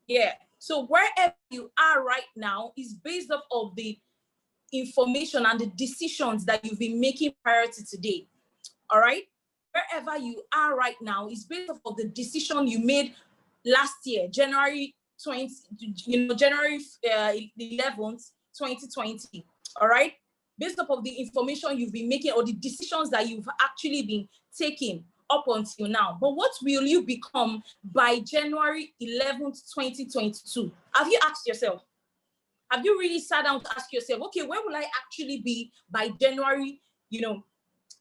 Yeah. So wherever you are right now is based off of the information and the decisions that you've been making prior to today. All right. Wherever you are right now is based off of the decision you made last year, January 20, January 11th, 2020. All right. Based off of the information you've been making or the decisions that you've actually been taking up until now. But what will you become by January 11th, 2022? Have you asked yourself? Have you really sat down to ask yourself, okay, where will I actually be by January,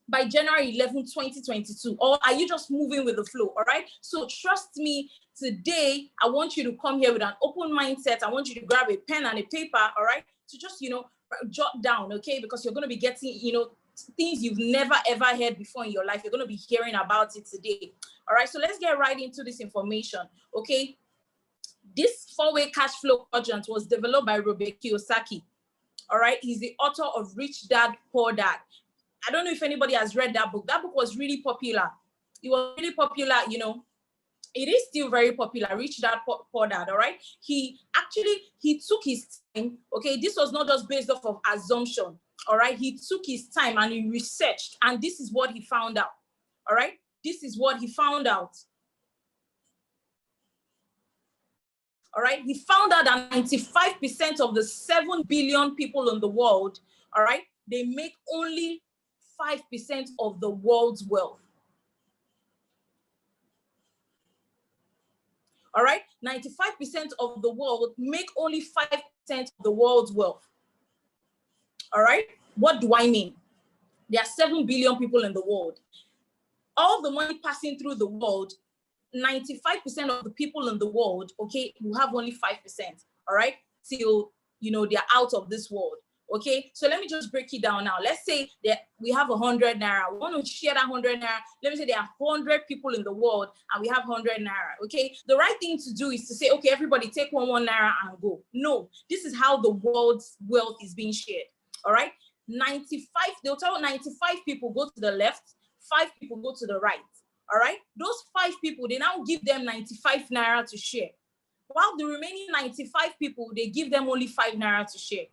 by January 11, 2022? Or are you just moving with the flow? All right. So trust me, today, I want you to come here with an open mindset. I want you to grab a pen and a paper, all right, to just, jot down, okay, because you're going to be getting, things you've never ever heard before in your life. You're going to be hearing about it today. All right. So let's get right into this information, okay? This four-way cash flow quadrant was developed by Robert Kiyosaki. All right. He's the author of Rich Dad, Poor Dad. I don't know if anybody has read that book. That book was really popular. It was really popular, It is still very popular, Rich Dad, Poor Dad, all right? He took his time, okay? This was not just based off of assumption, all right? He took his time and he researched, and this is what he found out, all right? This is what he found out. All right, he found out that 95% of the 7 billion people in the world, all right, they make only 5% of the world's wealth. All right, 95% of the world make only 5% of the world's wealth. All right, what do I mean? There are 7 billion people in the world. All the money passing through the world, 95% of the people in the world, okay, will have only 5%, all right, till, they're out of this world, okay? So let me just break it down now. Let's say that we have 100 naira. We want to share that 100 naira. Let me say there are 100 people in the world and we have 100 naira, okay? The right thing to do is to say, okay, everybody take one naira and go. No, this is how the world's wealth is being shared, all right? 95, they'll tell 95 people go to the left, 5 people go to the right. All right, those 5 people, they now give them 95 naira to share. While the remaining 95 people, they give them only 5 naira to share.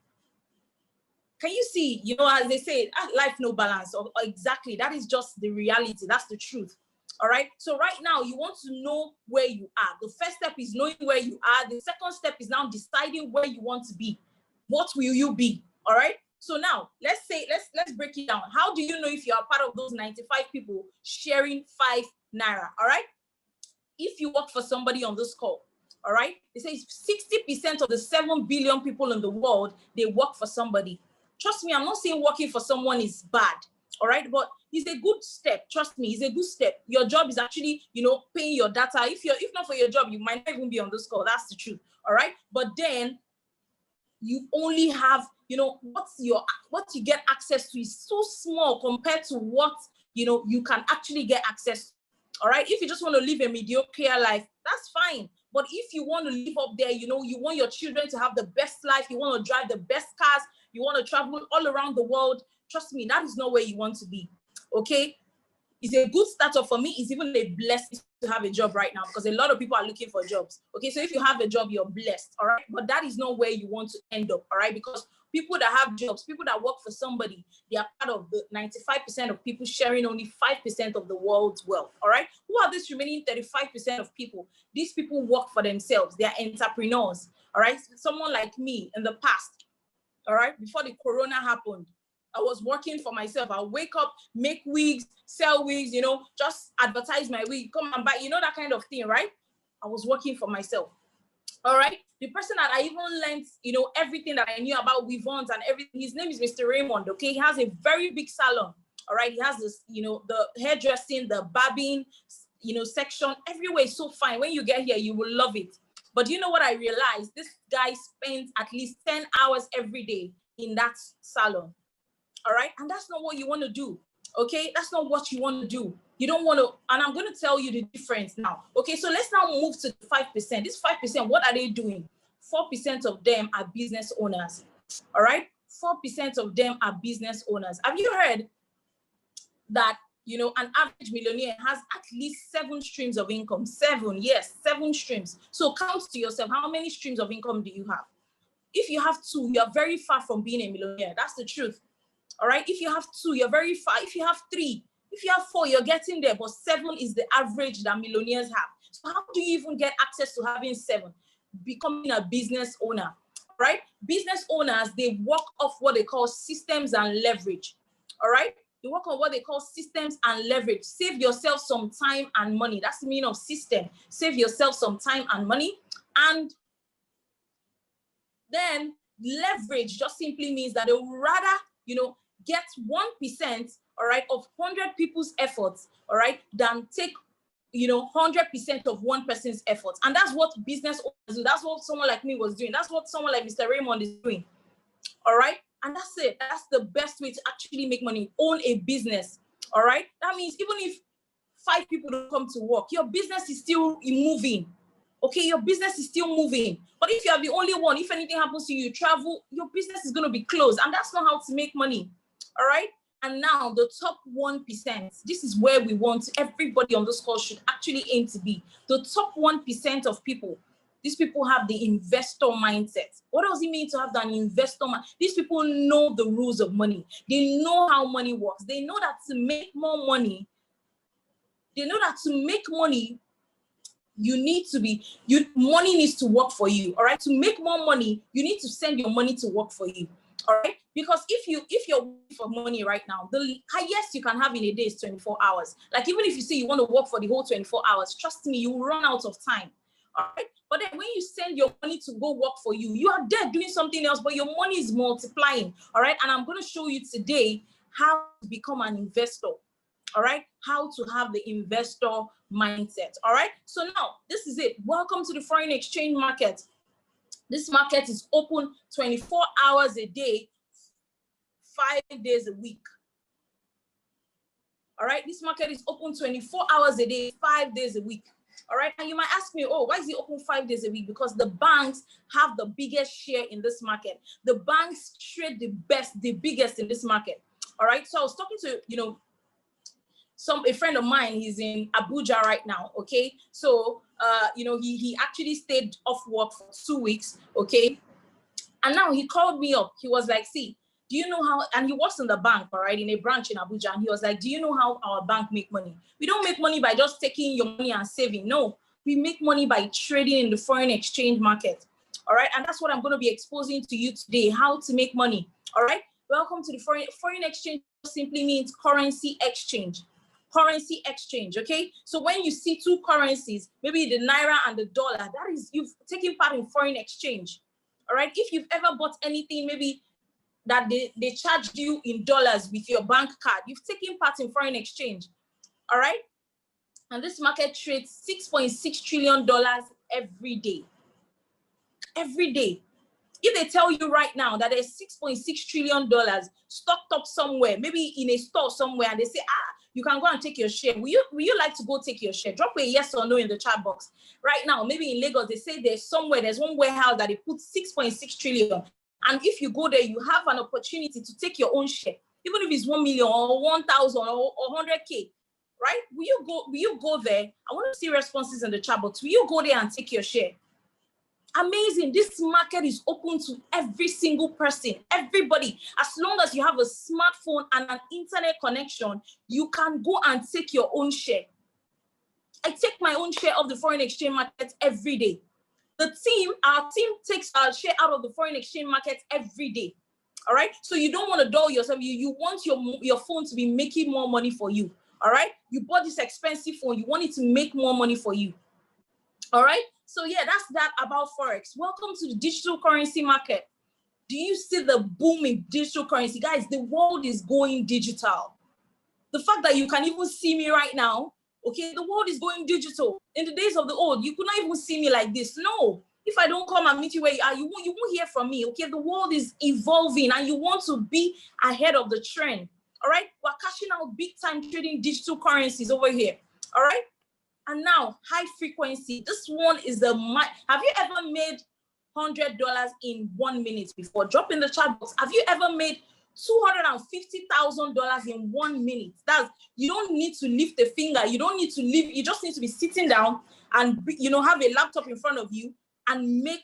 Can you see, as they say, life no balance, or exactly, that is just the reality, that's the truth. All right, so right now, you want to know where you are. The first step is knowing where you are. The second step is now deciding where you want to be. What will you be? All right. So now let's break it down. How do you know if you are part of those 95 people sharing 5 naira? All right. If you work for somebody on this call, all right, they say 60% of the 7 billion people in the world, they work for somebody. Trust me, I'm not saying working for someone is bad. All right, but it's a good step. Trust me, it's a good step. Your job is actually, paying your data. If not for your job, you might not even be on this call. That's the truth. All right, but then you only have, what you get access to is so small compared to what, you can actually get access to. All right. If you just want to live a mediocre life, that's fine. But if you want to live up there, you want your children to have the best life, you want to drive the best cars, you want to travel all around the world, trust me, that is not where you want to be. Okay. It's a good startup for me. It's even a blessing to have a job right now because a lot of people are looking for jobs. Okay, so if you have a job, you're blessed, all right? But that is not where you want to end up, all right? Because people that have jobs, people that work for somebody, they are part of the 95% of people sharing only 5% of the world's wealth, all right? Who are these remaining 35% of people? These people work for themselves. They are entrepreneurs, all right? Someone like me in the past, all right, before the corona happened, I was working for myself. I'll wake up, make wigs, sell wigs, just advertise my wig, come and buy, that kind of thing, right? I was working for myself. All right. The person that I even learned, everything that I knew about weave-ons and everything, his name is Mr. Raymond. Okay. He has a very big salon. All right. He has this, the hairdressing, the barbing, section. Everywhere is so fine. When you get here, you will love it. But you know what I realized? This guy spends at least 10 hours every day in that salon. All right. And that's not what you want to do. Okay. That's not what you want to do. You don't want to. And I'm going to tell you the difference now. Okay. So let's now move to 5%. This 5%, what are they doing? 4% of them are business owners. All right. 4% of them are business owners. Have you heard that an average millionaire has at least 7 streams of income. 7, yes, 7 streams. So count to yourself, how many streams of income do you have? If you have 2, you're very far from being a millionaire. That's the truth. All right. If you have 2, you're very far. If you have 3, if you have 4, you're getting there. But 7 is the average that millionaires have. So how do you even get access to having 7? Becoming a business owner. Right? Business owners, they work off what they call systems and leverage. All right? They work on what they call systems and leverage. Save yourself some time and money. That's the meaning of system. Save yourself some time and money. And then leverage just simply means that they would rather, get 1%, all right, of 100 people's efforts, all right, than take 100% of one person's efforts. And that's what business owners do. That's what someone like me was doing. That's what someone like Mr. Raymond is doing. All right. And that's it. That's the best way to actually make money. Own a business. All right. That means even if 5 people don't come to work, your business is still moving. Okay. Your business is still moving. But if you are the only one, if anything happens to you, you travel, your business is going to be closed. And that's not how to make money. All right. And now the top 1%, this is where we want everybody on this call should actually aim to be. The top 1% of people, these people have the investor mindset. What does it mean to have an investor mindset? These people know the rules of money. They know how money works. They know that to make more money, money needs to work for you. All right. To make more money, you need to send your money to work for you. All right. Because if you're working for money right now, the highest you can have in a day is 24 hours. Like even if you say you want to work for the whole 24 hours, trust me, you will run out of time. All right. But then when you send your money to go work for you, you are there doing something else, but your money is multiplying. All right. And I'm going to show you today how to become an investor. All right. How to have the investor mindset. All right. So now this is it. Welcome to the foreign exchange market. This market is open 24 hours a day, 5 days a week. All right. This market is open 24 hours a day, 5 days a week. All right. And you might ask me, oh, why is it open 5 days a week? Because the banks have the biggest share in this market. The banks trade the biggest in this market. All right. So I was talking to, a friend of mine. He's in Abuja right now. Okay. So, he actually stayed off work for 2 weeks. Okay. And now he called me up. He was like, see, do you know how, and he works in the bank, all right, in a branch in Abuja. And he was like, do you know how our bank make money? We don't make money by just taking your money and saving. No, we make money by trading in the foreign exchange market. All right. And that's what I'm going to be exposing to you today, how to make money. All right. Welcome to the foreign exchange. Simply means currency exchange. Currency exchange. Okay. So when you see 2 currencies, maybe the naira and the dollar, that is, you've taken part in foreign exchange. All right. If you've ever bought anything, maybe that they charged you in dollars with your bank card, you've taken part in foreign exchange. All right. And this market trades $6.6 trillion every day. Every day. If they tell you right now that there's $6.6 trillion stocked up somewhere, maybe in a store somewhere, and they say, you can go and take your share. Will you like to go take your share? Drop a yes or no in the chat box. Right now, maybe in Lagos, they say there's one warehouse that they put 6.6 trillion. And if you go there, you have an opportunity to take your own share, even if it's 1 million or 1,000 or 100K, right? Will you go there? I want to see responses in the chat box. Will you go there and take your share? Amazing. This market is open to every single person, everybody. As long as you have a smartphone and an internet connection, you can go and take your own share. I take my own share of the foreign exchange market every day. Our team takes our share out of the foreign exchange market every day. All right. So you don't want to dull yourself. You want your phone to be making more money for you. All right. You bought this expensive phone. You want it to make more money for you. All right. So yeah, that's that about Forex. Welcome to the digital currency market. Do you see the boom in digital currency? Guys, the world is going digital. The fact that you can even see me right now, okay, the world is going digital. In the days of the old, you could not even see me like this. No, if I don't come and meet you where you are, you won't hear from me, okay? The world is evolving and you want to be ahead of the trend, all right? We're cashing out big time trading digital currencies over here, all right? And now, high frequency. This one is have you ever made $100 in 1 minute before? Drop in the chat box. Have you ever made $250,000 in 1 minute. That's, you don't need to lift a finger. You don't need to lift. You just need to be sitting down and, you know, have a laptop in front of you and make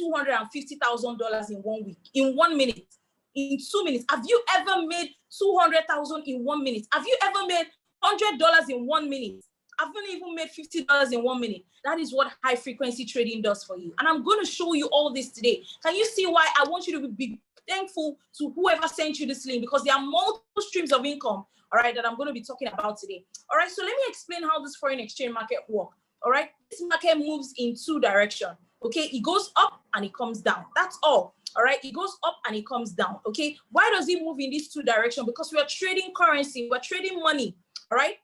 $250,000 in 1 week, in 1 minute, in 2 minutes. Have you ever made 200,000 in 1 minute? Have you ever made $100 in 1 minute? I've not even made $50 in 1 minute. That is what high frequency trading does for you. And I'm going to show you all this today. Can you see why I want you to be thankful to whoever sent you this link? Because there are multiple streams of income, all right, that I'm going to be talking about today. All right, so let me explain how this foreign exchange market works. All right, this market moves in 2 directions. Okay, it goes up and it comes down. That's all. All right, it goes up and it comes down. Okay, why does it move in these 2 directions? Because we are trading currency, we're trading money. All right.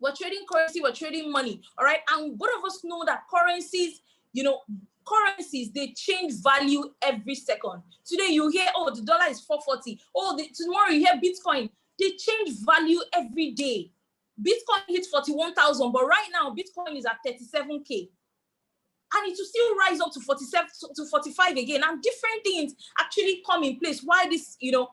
We're trading currency, we're trading money, all right? And both of us know that currencies, you know, currencies, they change value every second. Today you hear, oh, the dollar is 440. Oh, tomorrow you hear Bitcoin. They change value every day. Bitcoin hit 41,000, but right now Bitcoin is at 37K. And it will still rise up to 47 to 45 again. And different things actually come in place. Why this, you know,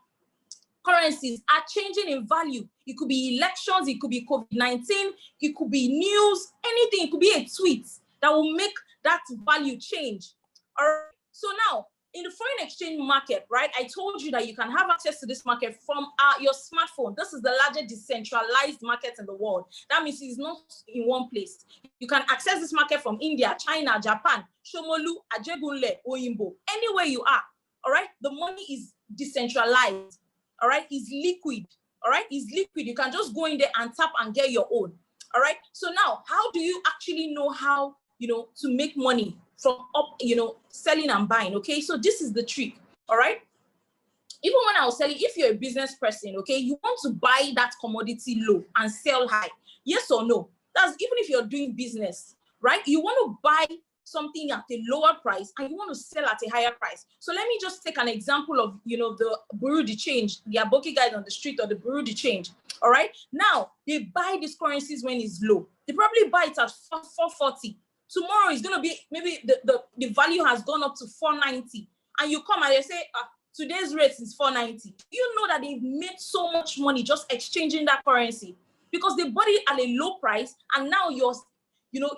currencies are changing in value. It could be elections, it could be COVID-19, it could be news, anything. It could be a tweet that will make that value change. All right. So now, in the foreign exchange market, right, I told you that you can have access to this market from your smartphone. This is the largest decentralized market in the world. That means it's not in one place. You can access this market from India, China, Japan, Shomolu, Ajegunle, Oyimbo, anywhere you are. All right. The money is decentralized. All right, is liquid. All right, is liquid. You can just go in there and tap and get your own. All right. So now, how do you actually know how, you know, to make money from up, you know, selling and buying? Okay, so this is the trick. All right. Even when I was selling, if you're a business person, okay, you want to buy that commodity low and sell high. Yes or no? That's even if you're doing business, right? You want to buy something at a lower price and you want to sell at a higher price. So let me just take an example of, you know, the bureau de change, the aboki guys on the street or the bureau de change. All right. Now they buy these currencies when it's low. They probably buy it at 440. Tomorrow is going to be, maybe the value has gone up to 490. And you come and they say, today's rate is 490. You know that they've made so much money just exchanging that currency because they bought it at a low price and now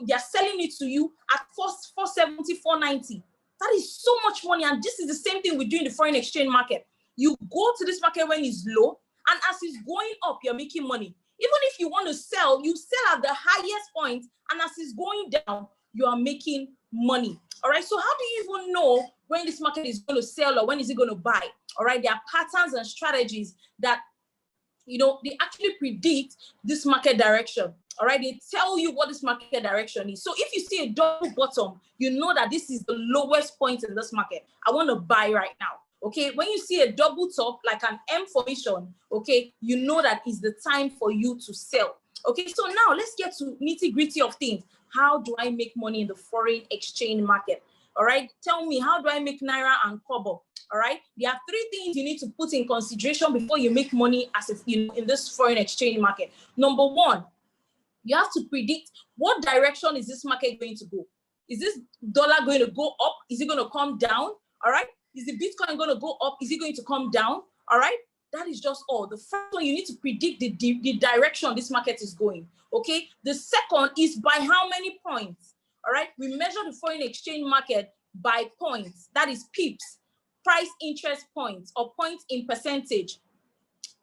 they're selling it to you at 470, 490. That is so much money. And this is the same thing we do in the foreign exchange market. You go to this market when it's low, and as it's going up, you're making money. Even if you want to sell, you sell at the highest point, and as it's going down, you are making money. All right. So how do you even know when this market is going to sell or when is it going to buy? All right. There are patterns and strategies that, you know, they actually predict this market direction. All right, they tell you what this market direction is. So if you see a double bottom, you know that this is the lowest point in this market. I want to buy right now. Okay, when you see a double top, like an M formation, okay, you know that is the time for you to sell. Okay, so now let's get to nitty-gritty of things. How do I make money in the foreign exchange market? All right, tell me, how do I make Naira and Kobo? All right, there are 3 things you need to put in consideration before you make money as if in this foreign exchange market. Number 1, you have to predict what direction is this market going to go. Is this dollar going to go up? Is it going to come down? All right. Is the Bitcoin going to go up? Is it going to come down? All right. That is just all. The first one, you need to predict the direction this market is going. Okay. The second is by how many points? All right. We measure the foreign exchange market by points. That is pips, price interest points, or points in percentage.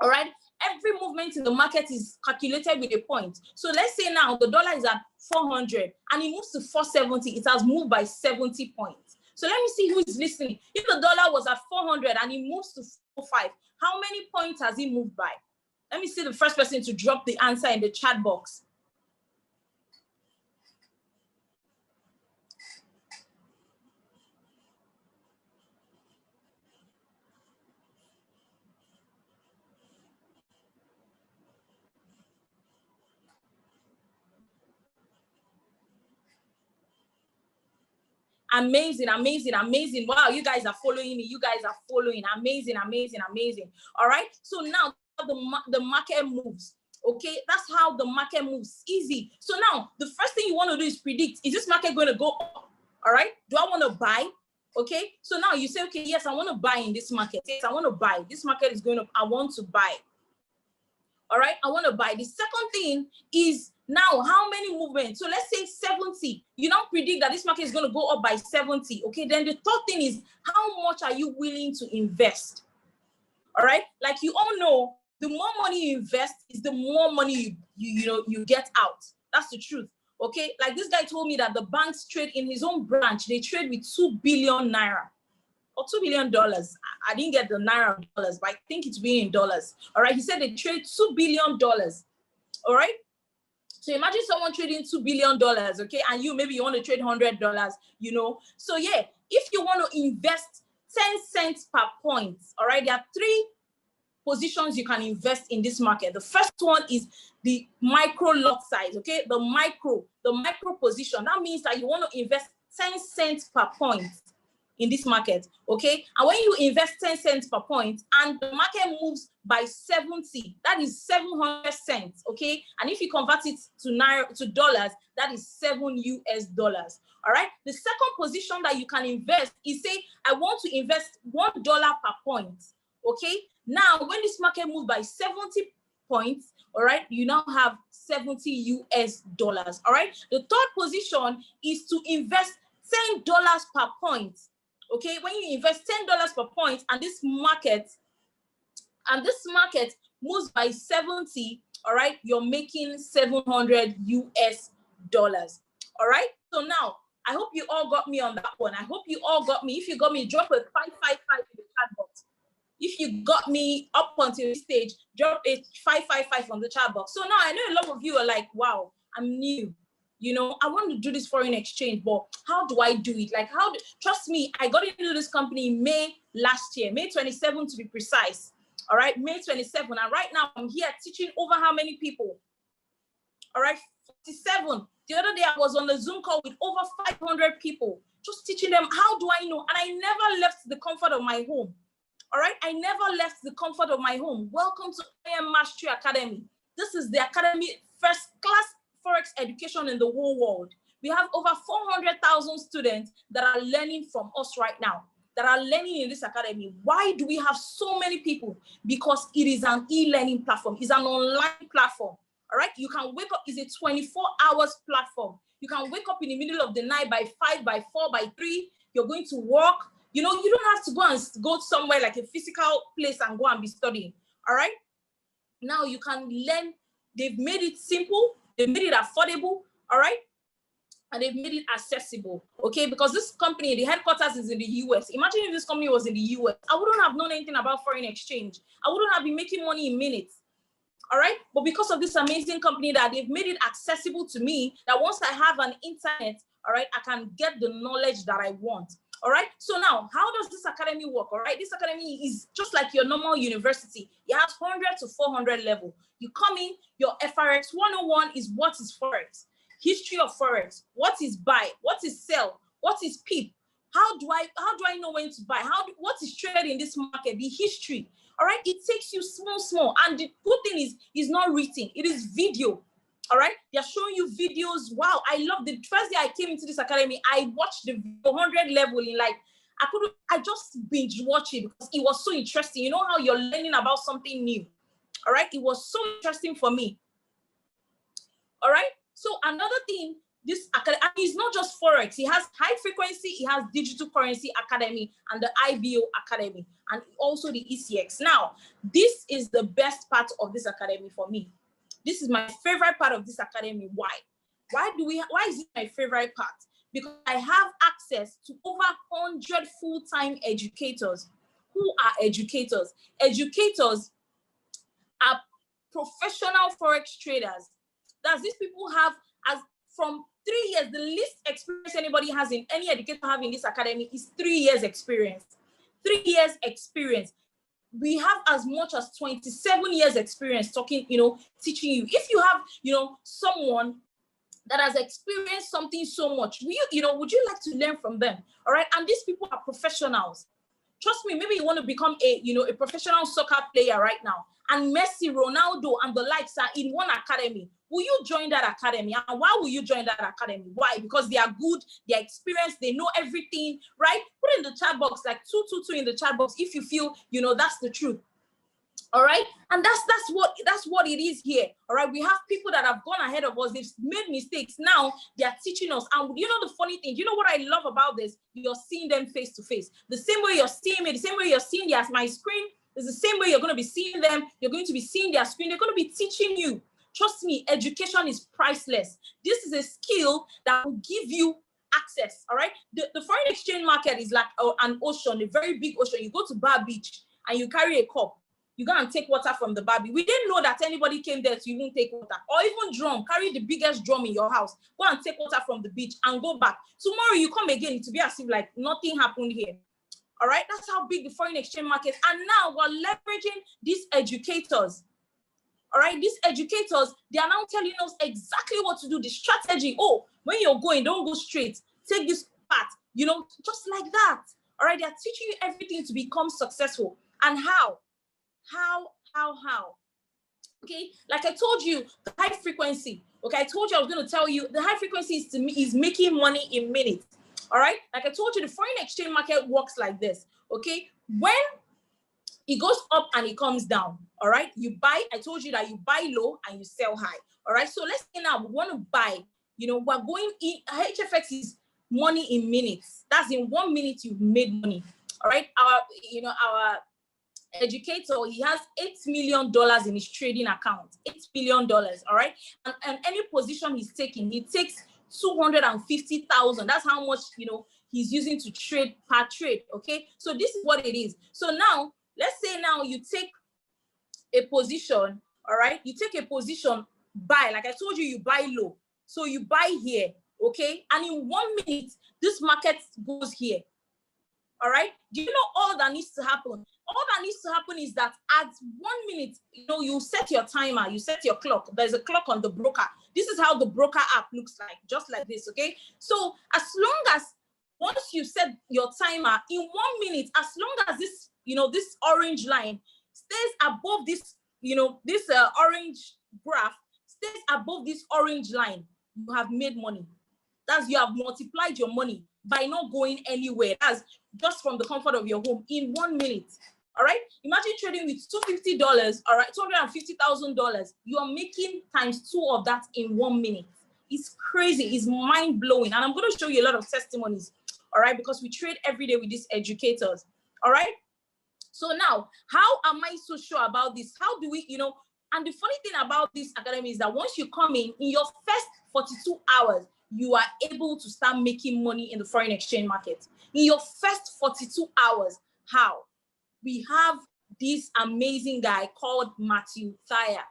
All right. Every movement in the market is calculated with a point. So let's say now the dollar is at 400 and it moves to 470. It has moved by 70 points. So let me see who is listening. If the dollar was at 400 and it moves to 45, how many points has it moved by? Let me see the first person to drop the answer in the chat box. Amazing, amazing, amazing. Wow, you guys are following me. You guys are following. Amazing, amazing, amazing. All right. So now the market moves. Okay, that's how the market moves. Easy. So now the first thing you want to do is predict, is this market going to go up? All right. Do I want to buy? Okay, so now you say, okay, yes, I want to buy in this market. Yes, I want to buy. This market is going up. I want to buy. All right, I want to buy. The second thing is now how many movements? So let's say 70. You don't predict that this market is going to go up by 70. Okay, then the third thing is how much are you willing to invest? All right, like you all know, the more money you invest is the more money you get out. That's the truth. Okay, like this guy told me that the banks trade in his own branch. They trade with 2 billion naira. Or $2 billion. I didn't get the naira dollars, but I think it's being in dollars. All right. He said they trade $2 billion. All right. So imagine someone trading $2 billion. Okay. And maybe you want to trade $100, So yeah, if you want to invest 10 cents per point, all right, there are 3 positions you can invest in this market. The first one is the micro lot size. Okay. The micro position. That means that you want to invest 10 cents per point in this market, okay? And when you invest 10 cents per point and the market moves by 70, that is 700 cents, okay? And if you convert it to dollars, that is $7 US, all right? The second position that you can invest is, say, I want to invest $1 per point, okay? Now, when this market moves by 70 points, all right, you now have $70 US, all right? The third position is to invest $10 per point. Okay, when you invest $10 per point and this market moves by 70, all right, you're making $700 US. All right, so now I hope you all got me on that one. I hope you all got me. If you got me, drop a 555 in the chat box. If you got me up until this stage, drop a 555 on the chat box. So now I know a lot of you are like, wow, I'm new. I want to do this foreign exchange, but how do I do it? Like, trust me, I got into this company in May last year, May 27 to be precise. All right, May 27. And right now I'm here teaching over how many people? All right, 47. The other day I was on the Zoom call with over 500 people, just teaching them, how do I know? And I never left the comfort of my home. All right, I never left the comfort of my home. Welcome to IM Mastery Academy. This is the academy, first class Forex education in the whole world. We have over 400,000 students that are learning from us right now, that are learning in this academy. Why do we have so many people? Because it is an e-learning platform. It's an online platform. All right, you can wake up, it's a 24 hours platform. You can wake up in the middle of the night by 5, by 4, by 3. You're going to work. You don't have to go somewhere like a physical place and go and be studying. All right, now you can learn. They've made it simple. They've made it affordable, all right? And they've made it accessible, okay? Because this company, the headquarters is in the US. Imagine if this company was in the US. I wouldn't have known anything about foreign exchange. I wouldn't have been making money in minutes, all right? But because of this amazing company that they've made it accessible to me, that once I have an internet, all right, I can get the knowledge that I want. All right, so now how does this academy work? All right, this academy is just like your normal university. It has 100 to 400 level. You come in, your FRX 101 is what is Forex, history of Forex, what is buy, what is sell, what is peep, how do I know when to buy, what is traded in this market, the history. All right, it takes you small, and the good thing is not written, it is video. All right, they're showing you videos. Wow, I love the first day I came into this academy, I watched the 100 level in like, I just binge watch it because it was so interesting. You know how you're learning about something new. All right, it was so interesting for me. All right, so another thing, this academy, and it's not just Forex, it has high frequency, it has digital currency academy and the IBO academy and also the ECX. Now, this is the best part of this academy for me. This is my favorite part of this academy. Why? Why is it my favorite part? Because I have access to over 100 full-time educators. Who are educators? Educators are professional Forex traders. That's these people have as from 3 years, the least experience anybody has in any educator have in this academy is 3 years experience. 3 years experience. We have as much as 27 years experience talking, teaching you. If you have, someone that has experienced something so much, would you like to learn from them? All right. And these people are professionals. Trust me, maybe you want to become a professional soccer player right now. And Messi, Ronaldo, and the likes are in one academy. will you join that academy? And why will you join that academy? Why? Because they are good, they are experienced, they know everything, right? Put in the chat box, like 222 in the chat box if you feel, you know, that's the truth. All right, and that's what it is here. All right, we have people that have gone ahead of us, they've made mistakes, now they are teaching us. And you know the funny thing, you know what I love about this? You're seeing them face to face. The same way you're seeing me, the same way you're seeing my screen is the same way you're going to be seeing them. You're going to be seeing their screen. They're going to be teaching you. Trust me, education is priceless. This is a skill that will give you access. All right, the foreign exchange market is like an ocean, a very big ocean. You go to Bar Beach and you carry a cup. You go and take water from the Barbie. We didn't know that anybody came there to even take water. Or even drum, carry the biggest drum in your house. Go and take water from the beach and go back. Tomorrow you come again to be as if like nothing happened here. All right, that's how big the foreign exchange market. And now we're leveraging these educators. All right, these educators, they are now telling us exactly what to do, the strategy. Oh, when you're going, don't go straight. Take this path, you know, just like that. All right, they're teaching you everything to become successful. And how? How? Okay, like I told you, the high frequency. Okay, I told you I was going to tell you the high frequency is making money in minutes. All right, like I told you, the foreign exchange market works like this. Okay, when it goes up and it comes down, all right, you buy. I told you that you buy low and you sell high. All right, so let's say now we want to buy. You know, we're going in. HFX is money in minutes. That's in 1 minute you've made money. All right, our educator, he has $8 million in his trading account. $8 million, all right? And any position he's taking, he takes 250,000. That's how much, you know, he's using to trade per trade, okay? So this is what it is. So now, let's say now you take a position, all right? You take a position, buy. Like I told you, you buy low. So you buy here, okay? And in 1 minute, this market goes here. All right. Do you know all that needs to happen? All that needs to happen is that at 1 minute, you know, you set your timer, you set your clock. There's a clock on the broker. This is how the broker app looks like, just like this. Okay. So as long as once you set your timer in 1 minute, as long as this, you know, this orange line stays above this, you know, this orange graph stays above this orange line, you have made money. That's you have multiplied your money by not going anywhere. That's just from the comfort of your home in 1 minute. All right. Imagine trading with $250, all right, $250,000. You are making ×2 of that in 1 minute. It's crazy. It's mind blowing. And I'm going to show you a lot of testimonies. All right, because we trade every day with these educators. All right. So now, how am I so sure about this? How do we, you know, and the funny thing about this academy is that once you come in your first 42 hours, you are able to start making money in the foreign exchange market. In your first 42 hours, how? We have this amazing guy called Matthew Thayer.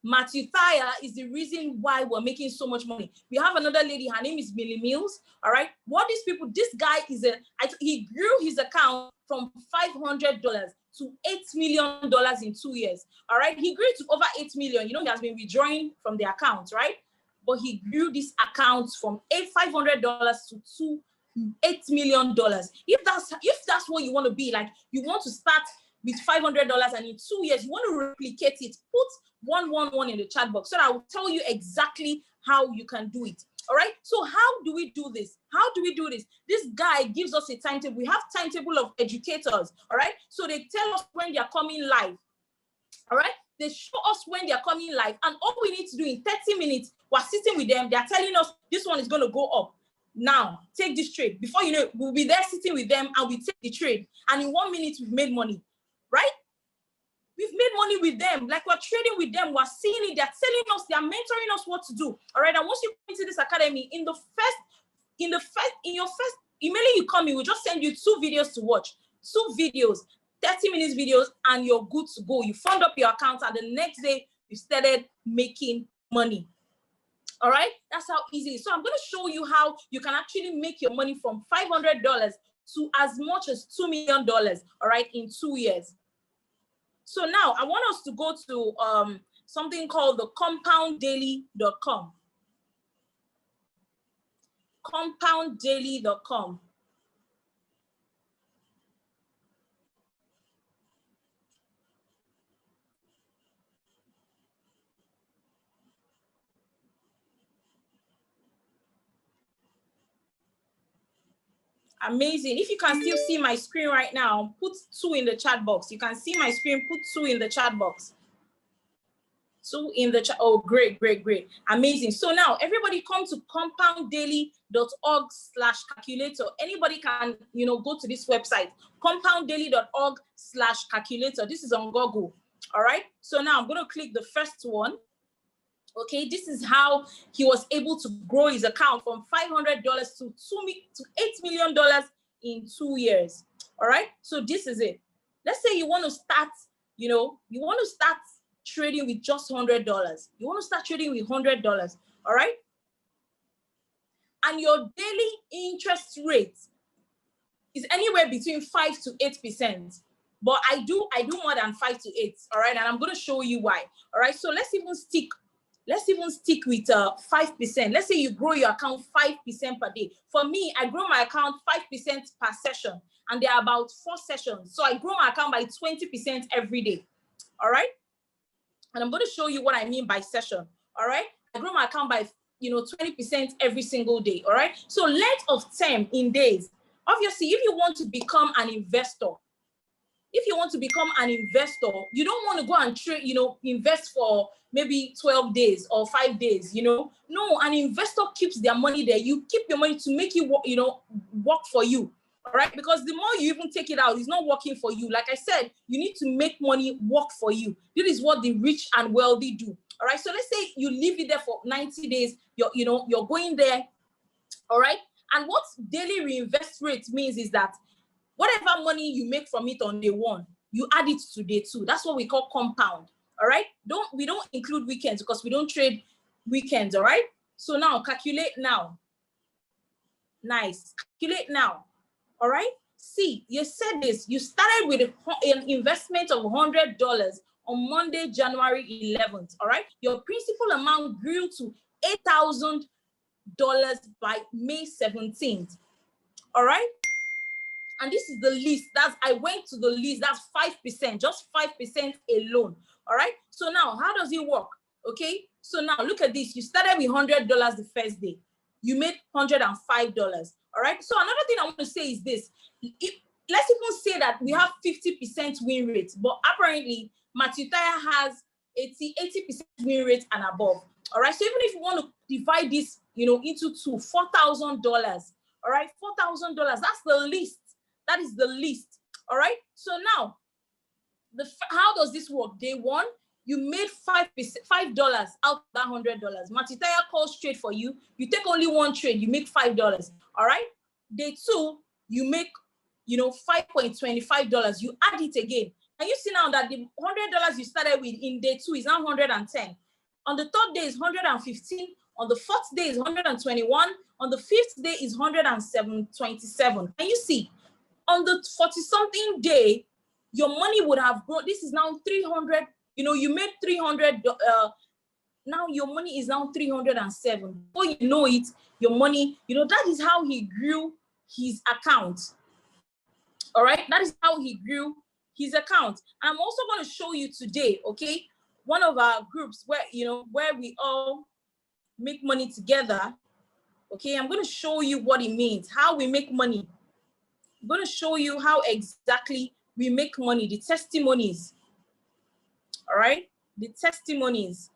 Matthew Thayer is the reason why we're making so much money. We have another lady, her name is Millie Mills. All right. What these people, this guy is he grew his account from $500 to $8 million in 2 years. All right. He grew to over 8 million. You know, he has been withdrawing from the account, right? But he grew this account from $500 to $8 million. If that's what you want to be, like you want to start with $500 and in 2 years you want to replicate it, put 111 in the chat box so that I will tell you exactly how you can do it. All right. So how do we do this? How do we do this? This guy gives us a timetable. We have timetable of educators. All right. So they tell us when they are coming live. All right. They show us when they are coming live, and all we need to do in 30 minutes, we're sitting with them. They are telling us this one is going to go up. Now take this trade. Before you know, we'll be there sitting with them and we take the trade. And in 1 minute, we've made money. Right? We've made money with them. Like we're trading with them. We're seeing it. They're telling us, they're mentoring us what to do. All right. And once you come into this academy, immediately you come in, we'll just send you 2 videos to watch. 2 videos, 30 minutes videos, and you're good to go. You fund up your account, and the next day you started making money. All right. That's how easy it is. So I'm going to show you how you can actually make your money from $500 to as much as $2 million. All right. In 2 years. So now I want us to go to something called the compounddaily.com. Compounddaily.com. Amazing. If you can still see my screen right now, put 2 in the chat box. You can see my screen, put 2 in the chat box. 2 in the chat. Oh, great, great, great. Amazing. So now everybody come to compounddaily.org/calculator. Anybody can, go to this website, compounddaily.org/calculator. This is on Google. All right. So now I'm going to click the first one. Okay, this is how he was able to grow his account from $500 to $8 million in 2 years. All right, so this is it. Let's say you want to start, trading with just $100. You want to start trading with $100. All right, and your daily interest rate is anywhere between 5 to 8%. But I do more than 5 to 8. All right, and I'm going to show you why. All right, so let's even stick with 5%. Let's say you grow your account 5% per day. For me, I grow my account 5% per session, and there are about 4 sessions. So I grow my account by 20% every day. All right. And I'm going to show you what I mean by session. All right. I grow my account by 20% every single day. All right. So length of term in days. Obviously, if you want to become an investor, you don't want to go and trade, invest for maybe 12 days or 5 days, No, an investor keeps their money there. You keep your money to make it, work for you. All right. Because the more you even take it out, it's not working for you. Like I said, you need to make money work for you. This is what the rich and wealthy do. All right. So let's say you leave it there for 90 days. You're going there. All right. And what daily reinvest rate means is that whatever money you make from it on day 1, you add it to day 2. That's what we call compound. All right. We don't include weekends because we don't trade weekends. All right. So now calculate now. Nice. Calculate now. All right. See, you said this. You started with an investment of $100 on Monday, January 11th. All right. Your principal amount grew to $8,000 by May 17th. All right. And this is the least. I went to the least. That's 5%, just 5% alone. All right. So now, how does it work? Okay. So now look at this. You started with $100 the first day. You made $105. All right. So another thing I want to say is this. Let's even say that we have 50% win rate, but apparently Matthew Taya has 80% win rate and above. All right. So even if you want to divide this, into 2, $4,000. All right. $4,000. That's the least. That is the least. All right. So now, how does this work? Day 1, you made $5 out of that $100. Matitaya calls trade for you. You take only 1 trade. You make $5. All right. Day 2, you make, $5.25. You add it again. And you see now that the $100 you started with in day 2 is now 110. On the 3rd day is 115. On the 4th day is 121. On the 5th day is 127. And you see, on the 40-something day, your money would have grown. This is now 300. You made 300. Now your money is now 307. Before you know it, your money, that is how he grew his account. All right. That is how he grew his account. And I'm also going to show you today, okay, one of our groups where we all make money together. Okay. I'm going to show you what it means, how we make money. I'm going to show you how exactly we make money, the testimonies. All right. The testimonies,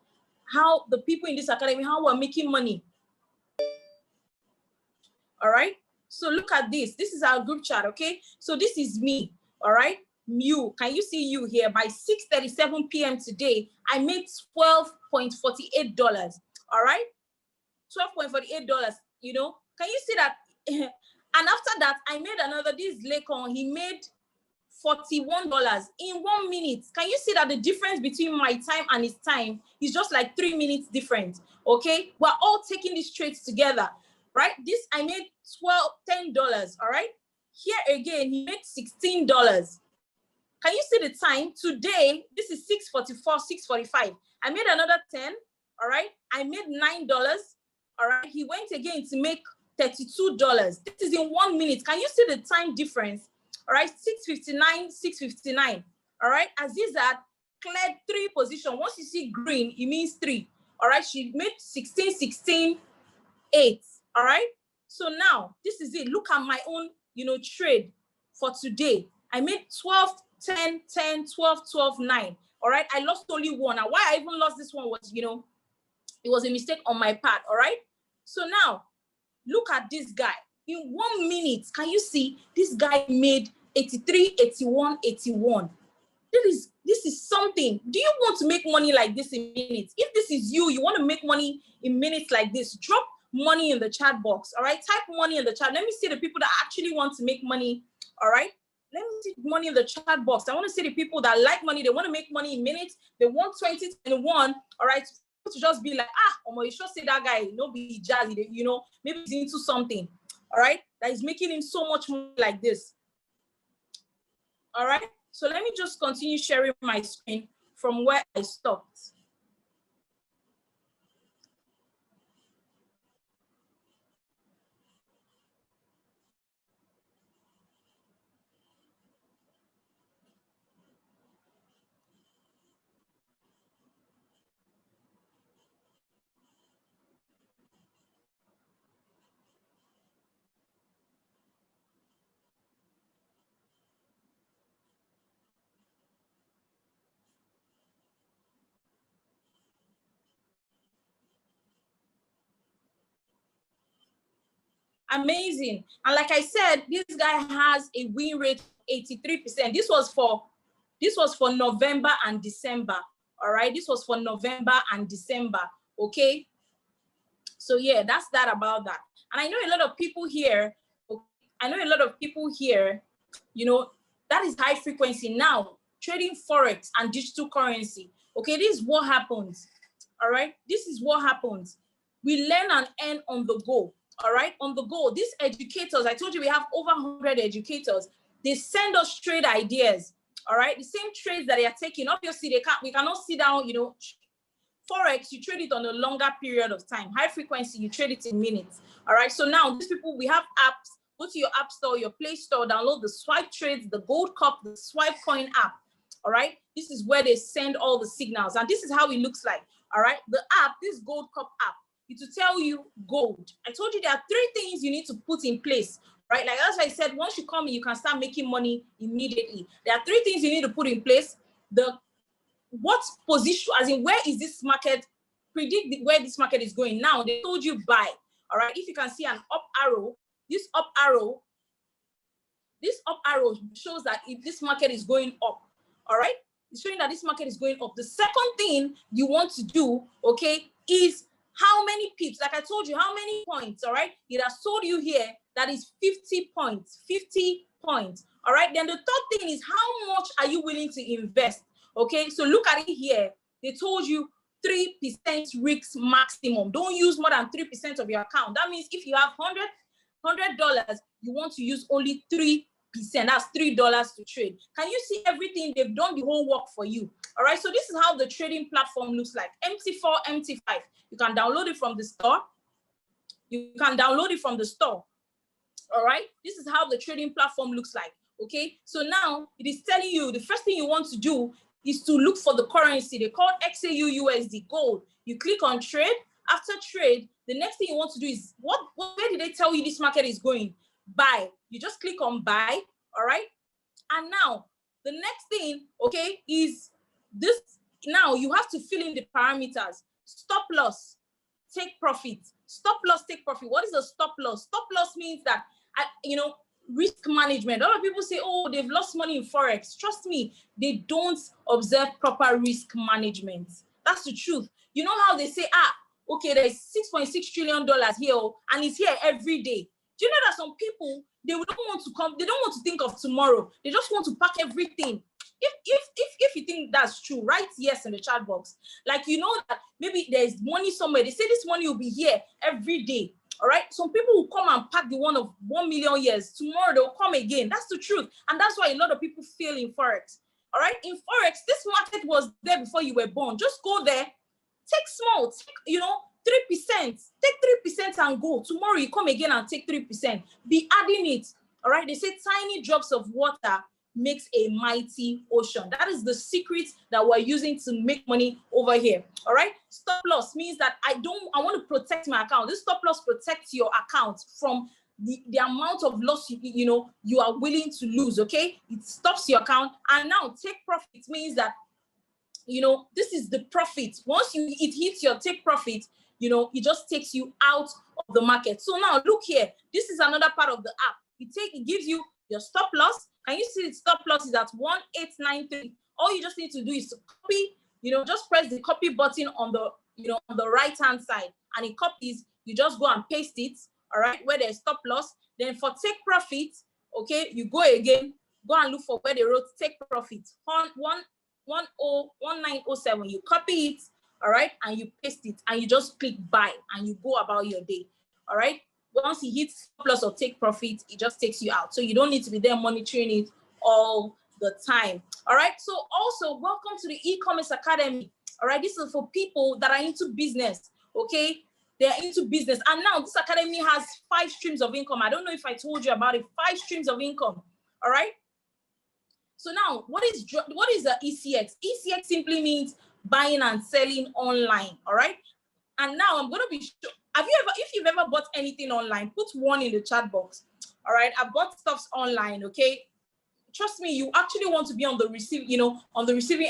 how the people in this academy, how we're making money. All right. So look at this. This is our group chat. Okay. So this is me. All right. You, can you see you here? By 6:37 p.m. today, I made $12.48. All right. $12.48. Can you see that? And after that, I made another, this Lekon, he made $41 in 1 minute. Can you see that the difference between my time and his time is just like 3 minutes different? Okay, we're all taking these trades together, right? This I made $10. All right, here again he made $16. Can you see the time? Today this is 6:44, 6:45. I made another 10. All right, I made $9. All right, he went again to make $32. This is in 1 minute. Can you see the time difference? All right, 6:59, 6:59. All right, Azizat cleared 3 positions. Once you see green, it means 3. All right, she made 16, 16, 8. All right, so now this is it. Look at my own, trade for today. I made 12, 10, 10, 12, 12, 9. All right. I lost only one. Now, why I even lost this one was, it was a mistake on my part. All right. So now look at this guy. In 1 minute, can you see this guy made 83, 81, 81. This is something. Do you want to make money like this in minutes? If this is you want to make money in minutes like this, drop money in the chat box. All right, type money in the chat. Let me see the people that actually want to make money. All right, let me see money in the chat box. I want to see the people that like money. They want to make money in minutes. They want 2021. All right, to just be like, you should say that guy, be jazzy, maybe he's into something. All right, that is making him so much money like this. All right. So let me just continue sharing my screen from where I stopped. Amazing. And like I said, this guy has a win rate of 83%. This was for November and December. All right. This was for November and December. Okay. So yeah, that's that about that. And I know a lot of people here, that is high frequency now, trading Forex and digital currency. Okay, this is what happens. All right, this is what happens. We learn and earn on the go. All right, on the go. These educators, I told you we have over 100 educators. They send us trade ideas. All right, the same trades that they are taking. Obviously, we cannot sit down, Forex, you trade it on a longer period of time. High frequency, you trade it in minutes. All right. So now these people, we have apps. Go to your app store, your Play Store, download the Swipe Trades, the Gold Cup, the Swipe Coin app. All right. This is where they send all the signals. And this is how it looks like. All right. The app, this Gold Cup app, it will tell you gold. I told you there are 3 things you need to put in place. Right. Like as I said, once you come in, you can start making money immediately. There are 3 things you need to put in place. What position, as in where is this market, predict where this market is going. Now they told you buy. All right, if you can see an up arrow, this up arrow shows that if this market is going up. All right, it's showing that this market is going up. The second thing you want to do, okay, is how many pips. Like I told you, how many points. All right, it has told you here that is 50 points. 50 points. All right, then the third thing is how much are you willing to invest. Okay, so look at it here. They told you 3% risk maximum. Don't use more than 3% of your account. That means if you have $100, you want to use only 3%. That's $3 to trade. Can you see everything? They've done the whole work for you. All right, so this is how the trading platform looks like. MT4, MT5. You can download it from the store. All right, this is how the trading platform looks like. Okay, so now it is telling you the first thing you want to do is to look for the currency. They call XAU USD gold. You click on trade. After trade, the next thing you want to do is where did they tell you this market is going? Buy. You just click on buy. All right. And now the next thing, okay, is this. Now you have to fill in the parameters. Stop loss, take profit. Stop loss, take profit. What is a stop loss? Stop loss means that risk management. A lot of people say, oh, they've lost money in Forex. Trust me, they don't observe proper risk management. That's the truth. You know how they say, okay, there's $6.6 trillion here, and it's here every day. Do you know that some people, they don't want to come, they don't want to think of tomorrow. They just want to pack everything. If you think that's true, write yes in the chat box. Like, you know that maybe there's money somewhere. They say this money will be here every day. All right. Some people will come and pack the one of 1 million years. Tomorrow they'll come again. That's the truth. And that's why a lot of people fail in Forex. All right. In Forex, this market was there before you were born. Just go there, take small, take, 3%. Take 3% and go. Tomorrow you come again and take 3%. Be adding it. All right. They say tiny drops of water makes a mighty ocean. That is the secret that we're using to make money over here. All right. Stop loss means that I want to protect my account. This stop loss protects your account from the amount of loss you are willing to lose. Okay, it stops your account. And now take profit means that this is the profit. Once it hits your take profit, it just takes you out of the market. So now look here, this is another part of the app. It gives you your stop loss. Can you see the stop loss is at 1893? All you just need to do is to copy, just press the copy button on the on the right hand side, and it copies. You just go and paste it, all right, where there's stop loss. Then for take profit, okay, you go again, go and look for where they wrote take profit 1907. You copy it, all right, and you paste it, and you just click buy, and you go about your day. All right, once it hits plus or take profit, it just takes you out, so you don't need to be there monitoring it all the time. All right, so also welcome to the e-commerce academy. All right, this is for people that are into business. Okay, they're into business, and now this academy has 5 streams of income. I don't know if I told you about it. 5 streams of income. All right, so now what is the ECX? ECX simply means buying and selling online. All right, and now I'm going to be sure. If you've ever bought anything online, put 1 in the chat box. All right, I bought stuffs online. Okay, trust me, you actually want to be on the receiving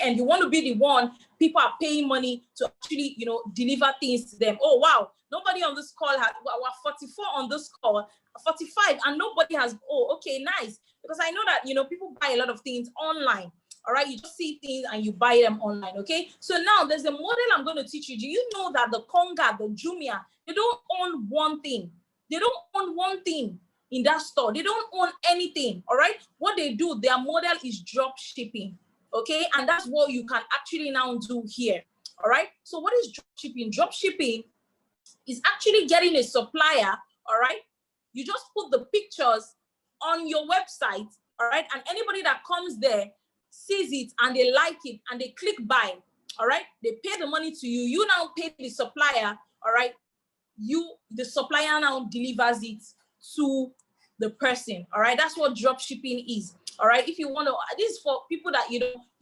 end. You want to be the one people are paying money to actually deliver things to them. Oh wow, nobody on this call has. We're 44 on this call, 45, and nobody has. Oh, okay, nice. Because I know that people buy a lot of things online. All right, you just see things and you buy them online. Okay, so now there's a model I'm going to teach you. Do you know that the Konga, the Jumia, they don't own one thing? They don't own one thing in that store. They don't own anything. All right, what they do, their model is drop shipping. Okay, and that's what you can actually now do here. All right, so what is drop shipping? Drop shipping is actually getting a supplier. All right, you just put the pictures on your website. All right, and anybody that comes there sees it and they like it and they click buy. All right, they pay the money to you. You now pay the supplier. All right, the supplier now delivers it to the person. All right, that's what drop shipping is. All right, if you want to, this is for people that you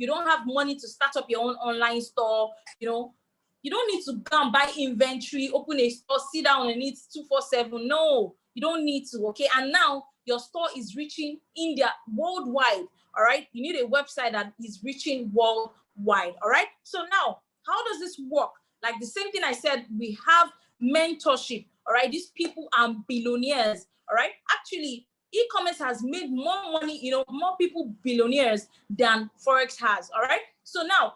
don't have money to start up your own online store. You don't need to go and buy inventory, open a store, sit down and eat 247. No, you don't need to. Okay, and now your store is reaching India worldwide. All right, you need a website that is reaching worldwide. All right, so now how does this work? Like the same thing I said, we have mentorship. All right, these people are billionaires. All right, actually, e-commerce has made more money, more people billionaires than Forex has. All right, so now,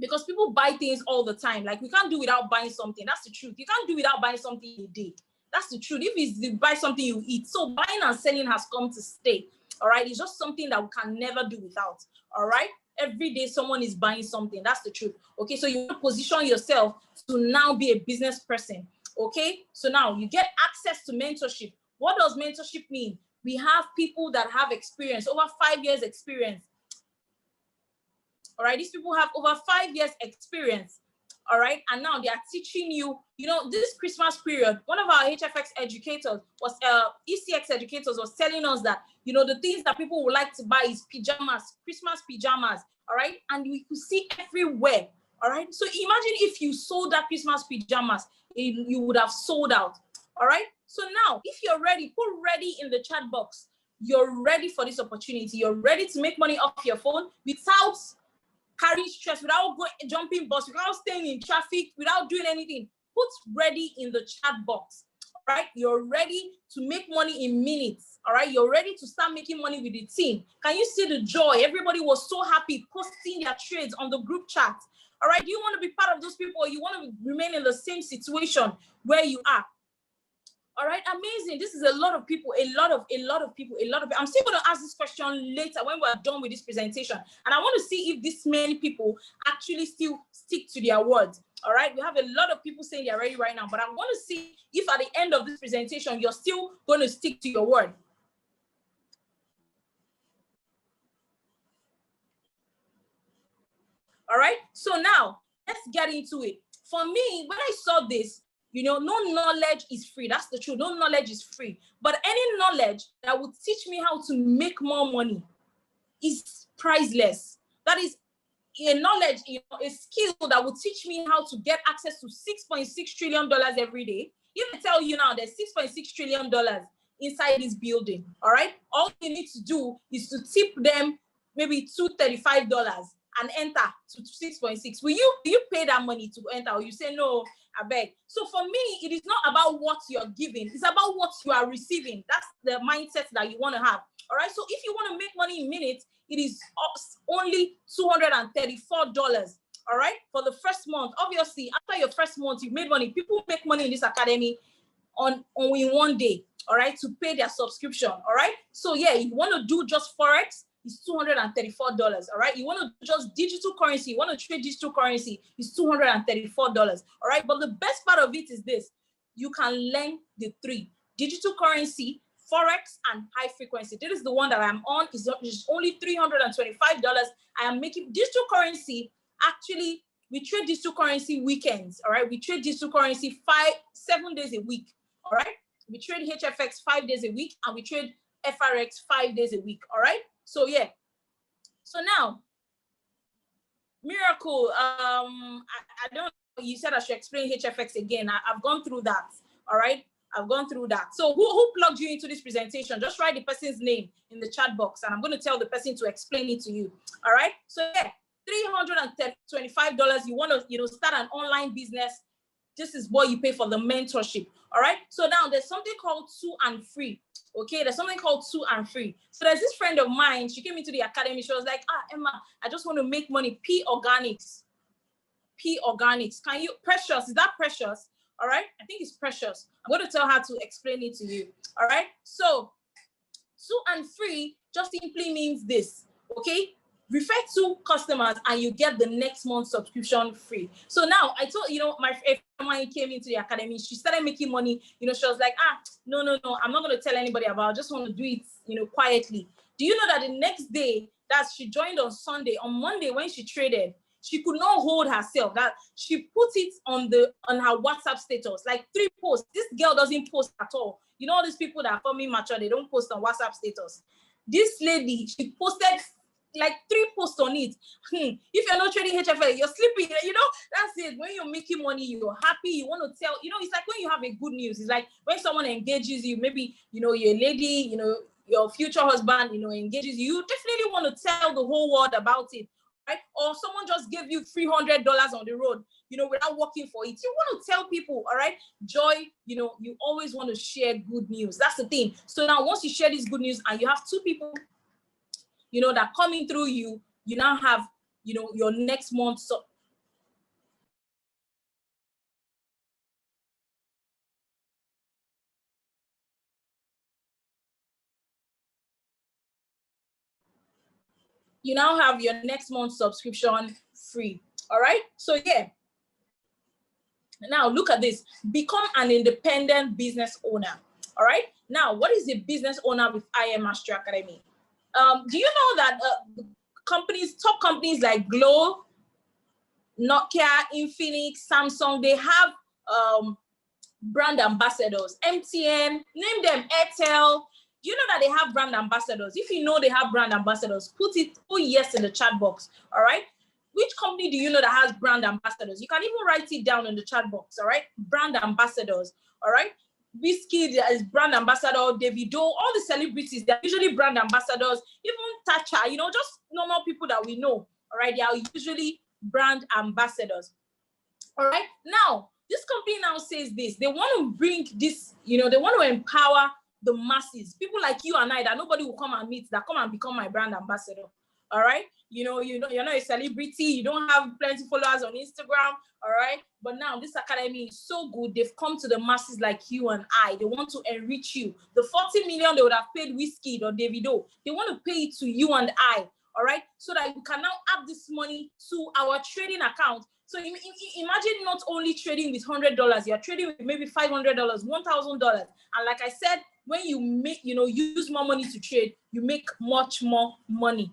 because people buy things all the time, like we can't do without buying something. That's the truth. You can't do without buying something a day. That's the truth. If it's you buy something you eat, so buying and selling has come to stay. All right, it's just something that we can never do without. All right, every day someone is buying something. That's the truth. Okay, so you position yourself to now be a business person. Okay, so now you get access to mentorship. What does mentorship mean? We have people that have experience, over 5 years experience. All right, these people have over 5 years experience. All right, and now they are teaching you, this Christmas period, one of our HFX educators was, ECX educators was telling us that, the things that people would like to buy is pajamas, Christmas pajamas. All right, and we could see everywhere. All right, so imagine if you sold that Christmas pajamas, you would have sold out. All right, so now if you're ready, put ready in the chat box. You're ready for this opportunity. You're ready to make money off your phone without carrying stress, without jumping bus, without staying in traffic, without doing anything. Put ready in the chat box. All right, you're ready to make money in minutes. All right, you're ready to start making money with the team. Can you see the joy? Everybody was so happy posting their trades on the group chat. All right, do you want to be part of those people, or you want to remain in the same situation where you are? All right, amazing. This is a lot of people, a lot of people. I'm still going to ask this question later when we're done with this presentation. And I want to see if this many people actually still stick to their words. All right, we have a lot of people saying they're ready right now, but I want to see if at the end of this presentation, you're still going to stick to your word. All right, so now let's get into it. For me, when I saw this, no knowledge is free. That's the truth. No knowledge is free. But any knowledge that would teach me how to make more money is priceless. That is a knowledge, a skill that would teach me how to get access to $6.6 trillion every day. If I tell you now there's $6.6 trillion inside this building. All right. All you need to do is to tip them maybe $235 and enter to 6.6. Will you pay that money to enter, or you say no, I beg? So for me, it is not about what you're giving, it's about what you are receiving. That's the mindset that you want to have. All right. So if you want to make money in minutes, it is only $234. All right, for the first month. Obviously, after your first month, you've made money. People make money in this academy on in one day. All right, to pay their subscription. All right. So yeah, you want to do just Forex, it's $234. All right. You want to do just digital currency, you want to trade digital currency, it's $234. All right. But the best part of it is this: you can learn the three: digital currency, Forex, and high frequency. This is the one that I'm on. It's only $325. I am making digital currency. Actually, we trade digital currency weekends. All right. We trade digital currency 7 days a week. All right. We trade HFX 5 days a week, and we trade FRX 5 days a week. All right. So yeah. So now, Miracle. I don't. You said I should explain HFX again. I've gone through that. All right. I've gone through that. So who plugged you into this presentation? Just write the person's name in the chat box, and I'm going to tell the person to explain it to you. All right. So yeah, $325. You want to start an online business. This is what you pay for the mentorship. All right. So now there's something called 2 and free. Okay, there's something called 2 and free. So there's this friend of mine. She came into the academy. She was like, Emma, I just want to make money. P Organics. Can you, Precious? Is that Precious? All right. I think it's Precious. I'm going to tell her to explain it to you. All right. So 2 and free just simply means this. Okay. Refer to customers and you get the next month's subscription free. So now I told my friend when he came into the academy, she started making money. She was like, no, I'm not going to tell anybody about it. I just want to do it, quietly. Do you know that the next day that she joined on Sunday, on Monday when she traded, she could not hold herself. That she put it on her WhatsApp status, like 3 posts. This girl doesn't post at all. All these people that are coming mature, they don't post on WhatsApp status. This lady, she posted like 3 posts on it. If you're not trading HFL, you're sleeping. That's it. When you're making money, you're happy. You want to tell. It's like when you have a good news. It's like when someone engages you. Maybe you're a lady. Your future husband. Engages you. You definitely want to tell the whole world about it. Right? Or someone just gave you $300 on the road, without working for it. You want to tell people, all right? Joy, you always want to share good news. That's the thing. So now once you share this good news and you have 2 people, that coming through you now have, your next month. So you now have your next month subscription free. All right. So yeah. Now look at this. Become an independent business owner. All right. Now, what is a business owner with IM Mastery Academy? Do you know that top companies like Glow, Nokia, Infinix, Samsung, they have brand ambassadors? MTN, name them, Airtel. You know that they have brand ambassadors. If you know they have brand ambassadors, put yes in the chat box. All right. Which company do you know that has brand ambassadors? You can even write it down in the chat box. All right. Brand ambassadors. All right. Whiskey is brand ambassador. Davido, all the celebrities, they're usually brand ambassadors. Even Thatcher, just normal people that we know. All right. They are usually brand ambassadors. All right. Now, this company now says this. They want to bring this, they want to empower the masses, people like you and I that nobody will come and meet, that come and become my brand ambassador. All right. You're not a celebrity. You don't have plenty of followers on Instagram. All right. But now this academy is so good. They've come to the masses like you and I. They want to enrich you. The 40 million they would have paid Whiskey or Davido, they want to pay it to you and I. All right. So that you can now add this money to our trading account. So imagine not only trading with $100, you're trading with maybe $500, $1,000. And like I said, when you make, use more money to trade, you make much more money.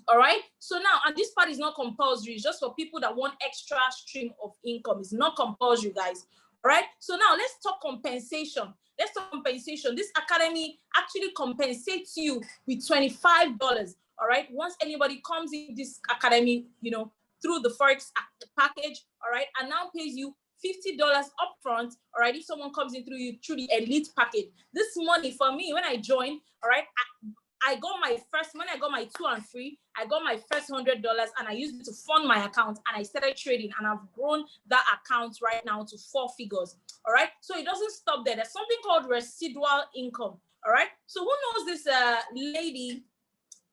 All right. So now, and this part is not compulsory. It's just for people that want extra stream of income. It's not compulsory, guys. All right. So now let's talk compensation. This academy actually compensates you with $25. All right. Once anybody comes in this academy, through the Forex package, all right, and now pays you $50 upfront, all right, if someone comes in through you through the elite package. This money for me, when I joined, all right, I got my first, when I got my 2 and 3, I got my first $100 and I used it to fund my account and I started trading, and I've grown that account right now to 4 figures. All right. So it doesn't stop there. There's something called residual income. All right. So who knows this lady,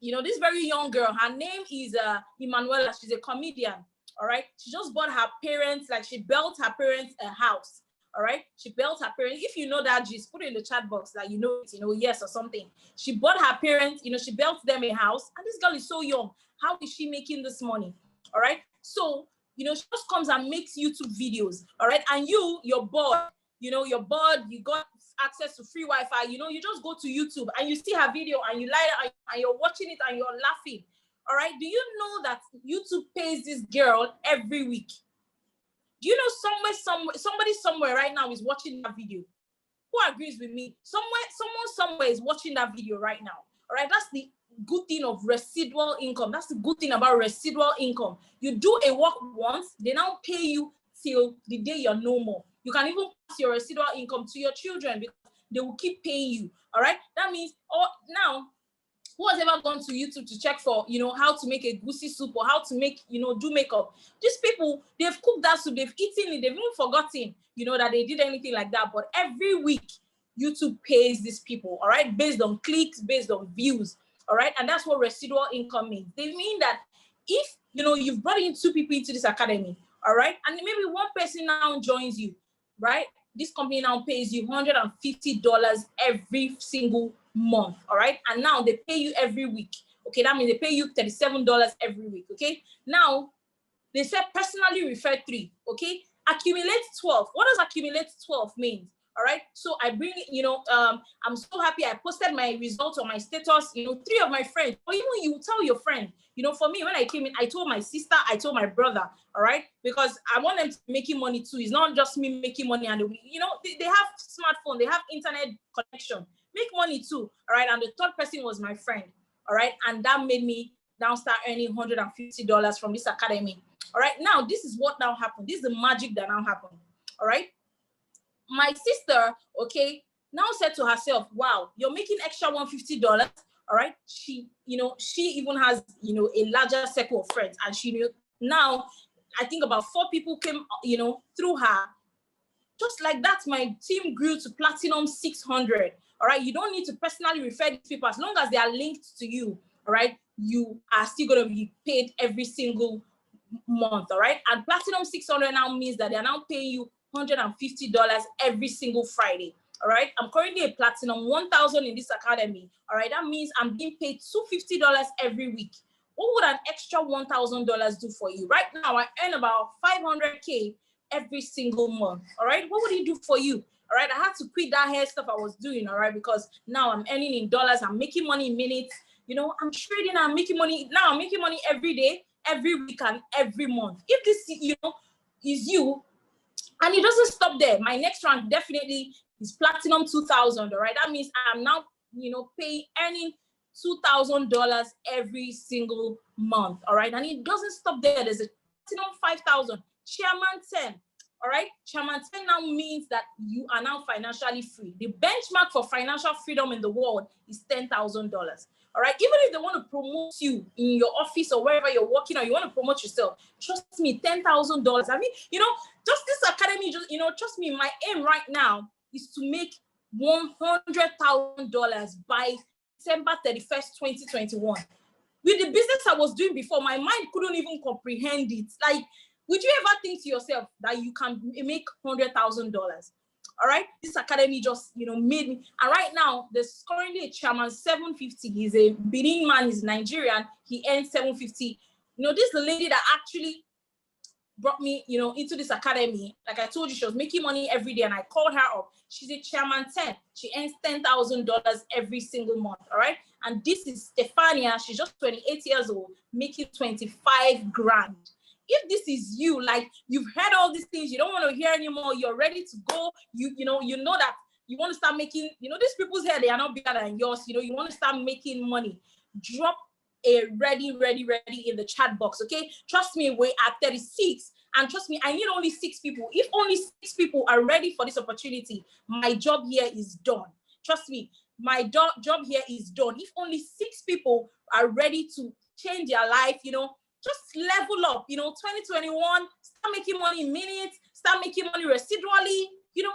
you know, this very young girl, her name is Emanuela. She's a comedian. All right. She just bought her parents, like she built her parents a house. All right. She built her parents. If you know that gist, put it in the chat box that you know it, you know, yes or something. She bought her parents, you know, she built them a house. And this girl is so young. How is she making this money? All right. So, you know, she just comes and makes YouTube videos. All right. And you're bored. You know, you're bored. You got access to free Wi-Fi. You know, you just go to YouTube and you see her video and you lie and you're watching it and you're laughing. All right. Do you know that YouTube pays this girl every week? Do you know somebody somewhere right now is watching that video? Who agrees with me? Someone somewhere is watching that video right now. All right, that's the good thing of residual income. That's the good thing about residual income. You do a work once, they now pay you till the day you're no more. You can even pass your residual income to your children because they will keep paying you. All right, that means now, who has ever gone to YouTube to check for, you know, how to make a goosey soup or how to make, you know, do makeup? These people, they've cooked that soup, they've eaten it, they've even forgotten, you know, that they did anything like that. But every week, YouTube pays these people, all right, based on clicks, based on views, all right? And that's what residual income means. They mean that if, you know, you've brought in 2 people into this academy, all right, and maybe one person now joins you, right? This company now pays you $150 every single month, all right? And now they pay you every week, okay? That means they pay you $37 every week, okay? Now, they said personally refer 3, okay? Accumulate 12. What does accumulate 12 mean? All right, so I bring, you know, I'm so happy I posted my results on my status, you know, 3 of my friends, or even you tell your friend, you know, for me, when I came in, I told my sister, I told my brother, all right, because I want them to be making money too. It's not just me making money and, you know, they have smartphone, they have internet connection, make money too, all right, and the 3rd person was my friend, all right, and that made me now start earning $150 from this academy, all right. Now, this is what now happened. This is the magic that now happened, all right. My sister, okay, now said to herself, wow, you're making extra $150, all right? She, you know, she even has, you know, a larger circle of friends. And she knew now, I think about 4 people came, you know, through her. Just like that, my team grew to platinum 600, all right? You don't need to personally refer these people. As long as they are linked to you, all right? You are still going to be paid every single month, all right? And platinum 600 now means that they're now paying you $150 every single Friday. All right. I'm currently a platinum 1,000 in this academy. All right. That means I'm being paid $250 every week. What would an extra $1,000 do for you? Right now, I earn about 500K every single month. All right. What would it do for you? All right. I had to quit that hair stuff I was doing. All right. Because now I'm earning in dollars. I'm making money in minutes. You know, I'm trading. I'm making money. Now I'm making money every day, every week, and every month. If this, you know, is you, and it doesn't stop there. My next rank definitely is platinum 2,000. All right, that means I'm now, you know, earning $2,000 every single month. All right, and it doesn't stop there. There's a platinum 5,000, chairman 10. All right, chairman 10 now means that you are now financially free. The benchmark for financial freedom in the world is $10,000. All right, even if they want to promote you in your office or wherever you're working, or you want to promote yourself, trust me, $10,000. I mean, you know, just this academy, just, you know, trust me, my aim right now is to make $100,000 by December 31st, 2021. With the business I was doing before, my mind couldn't even comprehend it. Like, would you ever think to yourself that you can make $100,000? All right, this academy just, you know, made me. And right now, there's currently a chairman 750. He's a Benin man. He's Nigerian. He earns 750. You know, this is the lady that actually brought me, you know, into this academy. Like I told you, she was making money every day, and I called her up. She's a chairman 10. She earns $10,000 every single month. All right, and this is Stefania. She's just 28 years old, making 25 grand. If this is you, like you've heard all these things, you don't want to hear anymore, you're ready to go, you know that you want to start making, you know, these people's hair, they are not bigger than yours, you know, you want to start making money, drop a ready in the chat box, okay? Trust me, we're at 36. And trust me, I need only 6 people. If only 6 people are ready for this opportunity, my job here is done. Trust me, my job here is done. If only 6 people are ready to change their life, just level up, 2021, start making money in minutes, start making money residually,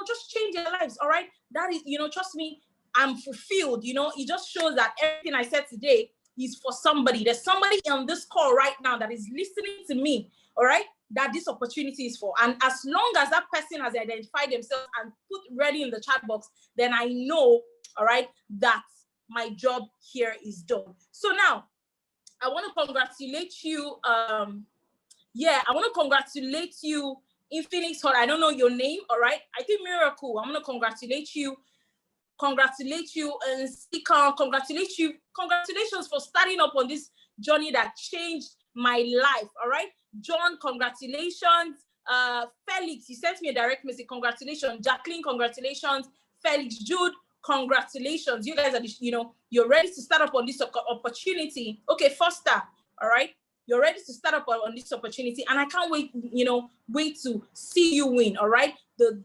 just change their lives. All right. That is, trust me, I'm fulfilled. It just shows that everything I said today is for somebody. There's somebody on this call right now that is listening to me. All right, that this opportunity is for. And as long as that person has identified themselves and put ready in the chat box, then I know, all right, that my job here is done. So now I want to congratulate you. I want to congratulate you, Infinix Hall. I don't know your name, all right? I think Miracle. I'm going to congratulate you, and Sika, congratulations for starting up on this journey that changed my life, all right? John, congratulations. Felix, you sent me a direct message. Congratulations. Jacqueline, congratulations. Felix, Jude, congratulations. You guys are, you're ready to start up on this opportunity. Okay, Foster, all right? You're ready to start up on this opportunity, and I can't wait, wait to see you win, all right? The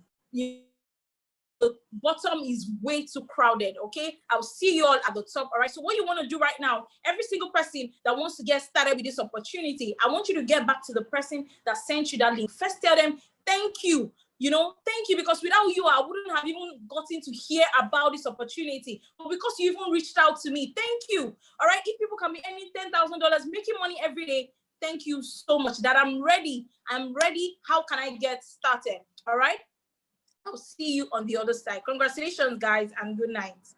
bottom is way too crowded, okay? I'll see you all at the top, all right? So what you want to do right now, every single person that wants to get started with this opportunity, I want you to get back to the person that sent you that link. First, tell them, thank you. Thank you, because without you, I wouldn't have even gotten to hear about this opportunity. But because you even reached out to me, thank you. All right, if people can be earning $10,000, making money every day, thank you so much. That I'm ready. How can I get started? All right. I'll see you on the other side. Congratulations, guys, and good night.